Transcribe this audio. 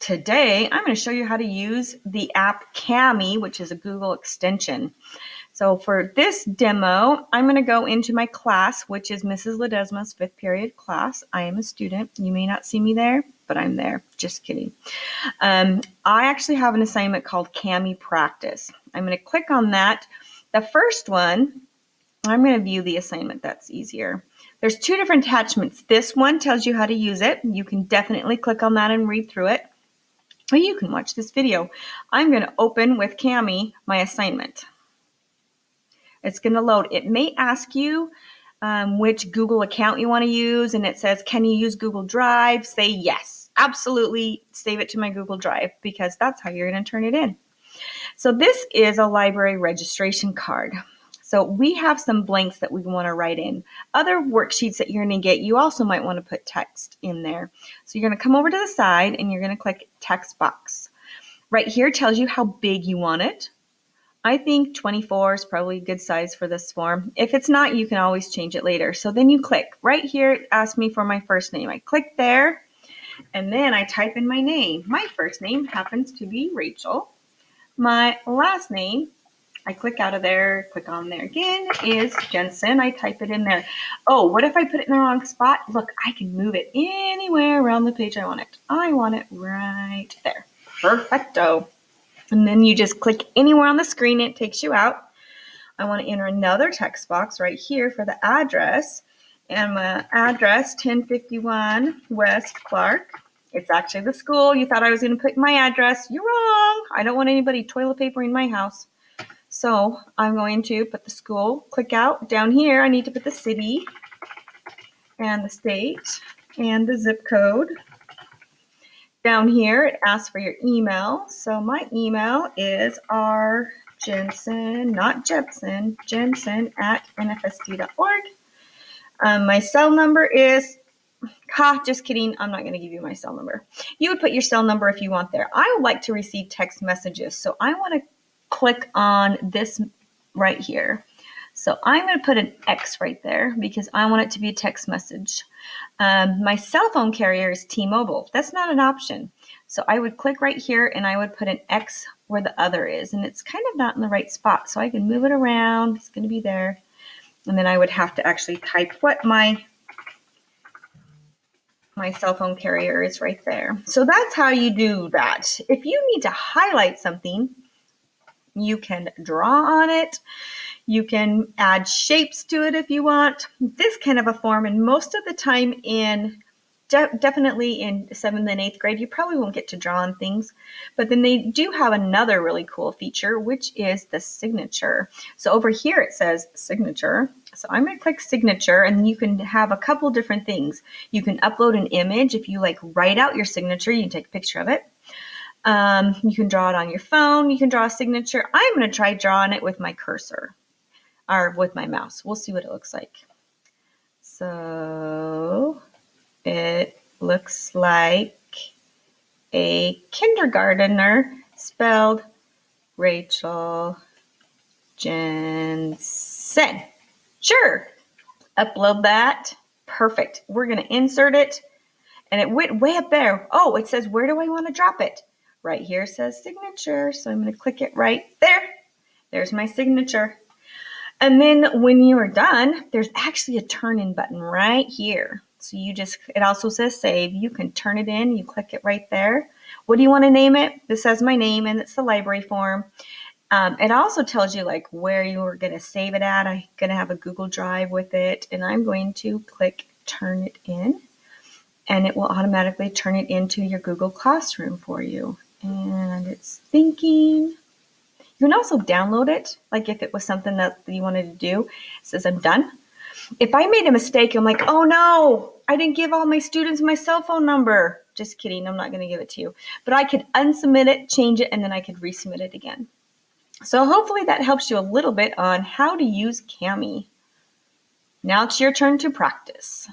Today, I'm going to show you how to use the app Kami, which is a Google extension. So for this demo, I'm going to go into my class, which is Mrs. Ledesma's 5th period class. I am a student. You may not see me there, but I'm there. Just kidding. I actually have an assignment called Kami Practice. I'm going to click on that. The first one, I'm going to view the assignment. That's easier. There's two different attachments. This one tells you how to use it. You can definitely click on that and read through it. Or you can watch this video. I'm going to open with Kami my assignment. It's going to load. It may ask you which Google account you want to use, and it says, can you use Google Drive? Say yes. Absolutely save it to my Google Drive because that's how you're going to turn it in. So this is a library registration card. So we have some blanks that we want to write in. Other worksheets that you're going to get, you also might want to put text in there. So you're going to come over to the side and you're going to click text box. Right here tells you how big you want it. I think 24 is probably a good size for this form. If it's not, you can always change it later. So then you click. Right here, it asks me for my first name. I click there and then I type in my name. My first name happens to be Rachel. My last name, I click out of there, click on there again, is Jensen. I type it in there. Oh, what if I put it in the wrong spot? Look, I can move it anywhere around the page I want it. I want it right there. Perfecto. And then you just click anywhere on the screen, it takes you out. I want to enter another text box right here for the address. And my address, 1051 West Clark. It's actually the school. You thought I was going to put my address. You're wrong. I don't want anybody toilet papering my house. So I'm going to put the school, click out. Down here, I need to put the city and the state and the zip code. Down here, it asks for your email. So my email is rjensen, not Jepsen, Jensen at nfsd.org. My cell number is, just kidding, I'm not going to give you my cell number. You would put your cell number if you want there. I would like to receive text messages, so I want to click on this right here. So I'm going to put an X right there because I want it to be a text message. My cell phone carrier is T-Mobile. That's not an option. So I would click right here and I would put an X where the other is. And it's kind of not in the right spot. So I can move it around. It's going to be there. And then I would have to actually type what my cell phone carrier is right there. So that's how you do that. If you need to highlight something, you can draw on it. You can add shapes to it if you want. This kind of a form, and most of the time definitely in 7th and 8th grade, you probably won't get to draw on things. But then they do have another really cool feature, which is the signature. So over here it says signature. So I'm going to click signature, and you can have a couple different things. You can upload an image. If you write out your signature, you can take a picture of it. You can draw it on your phone. You can draw a signature. I'm going to try drawing it with my cursor or with my mouse. We'll see what it looks like. So it looks like a kindergartner spelled Rachel Jensen. Sure. Upload that. Perfect. We're going to insert it. And it went way up there. Oh, it says, where do I want to drop it? Right here says signature. So I'm going to click it right there. There's my signature. And then when you are done, there's actually a turn in button right here. So it also says save. You can turn it in. You click it right there. What do you want to name it? This says my name and it's the library form. It also tells you where you are going to save it at. I'm going to have a Google Drive with it. And I'm going to click turn it in. And it will automatically turn it into your Google Classroom for you. And it's thinking. You can also download it, if it was something that you wanted to do. It says I'm done. If I made a mistake, I'm like, oh no, I didn't give all my students my cell phone number. Just kidding, I'm not going to give it to you. But I could unsubmit it, change it, and then I could resubmit it again. So hopefully that helps you a little bit on how to use Kami. Now it's your turn to practice.